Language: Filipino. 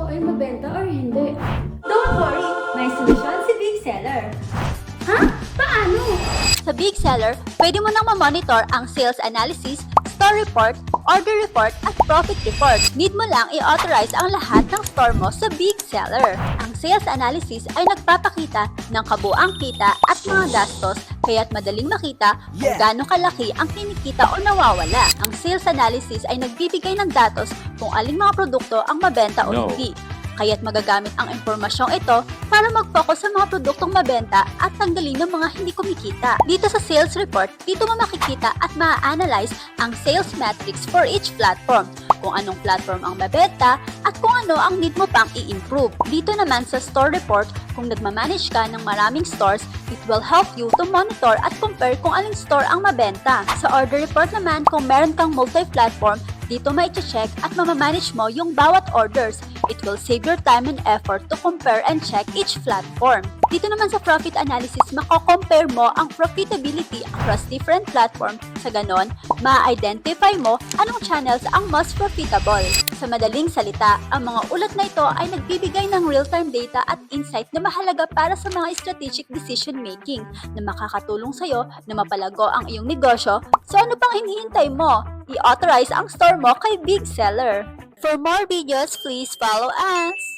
ay mabenta or hindi. Don't worry, may solusyon si Big Seller. Ha? Paano? Sa Big Seller, pwede mo nang ma-monitor ang sales analysis, store report, order report, at profit report. Need mo lang i-authorize ang lahat ng store mo sa Big Seller. Ang sales analysis ay nagpapakita ng kabuang kita at mga gastos, kaya't madaling makita kung gaano kalaki ang kinikita o nawawala. Ang sales analysis ay nagbibigay ng datos kung aling mga produkto ang mabenta o hindi. Kaya't magagamit ang impormasyong ito para mag-focus sa mga produktong mabenta at tanggalin ng mga hindi kumikita. Dito sa sales report, dito mo makikita at ma-analyze ang sales metrics for each platform, kung anong platform ang mabenta at kung ano ang need mo pang i-improve. Dito naman sa store report, kung nagmamanage ka ng maraming stores, it will help you to monitor at compare kung aling store ang mabenta. Sa order report naman, kung meron kang multi-platform, dito ma-check at mamamanage mo yung bawat orders. It will save your time and effort to compare and check each platform. Dito naman sa profit analysis, mako-compare mo ang profitability across different platforms. Sa ganon, ma-identify mo anong channels ang most profitable. Sa madaling salita, ang mga ulat na ito ay nagbibigay ng real-time data at insight na mahalaga para sa mga strategic decision making na makakatulong sa'yo na mapalago ang iyong negosyo. So ano pang hinihintay mo? I-authorize ang store mo kay Big Seller. For more videos, please follow us!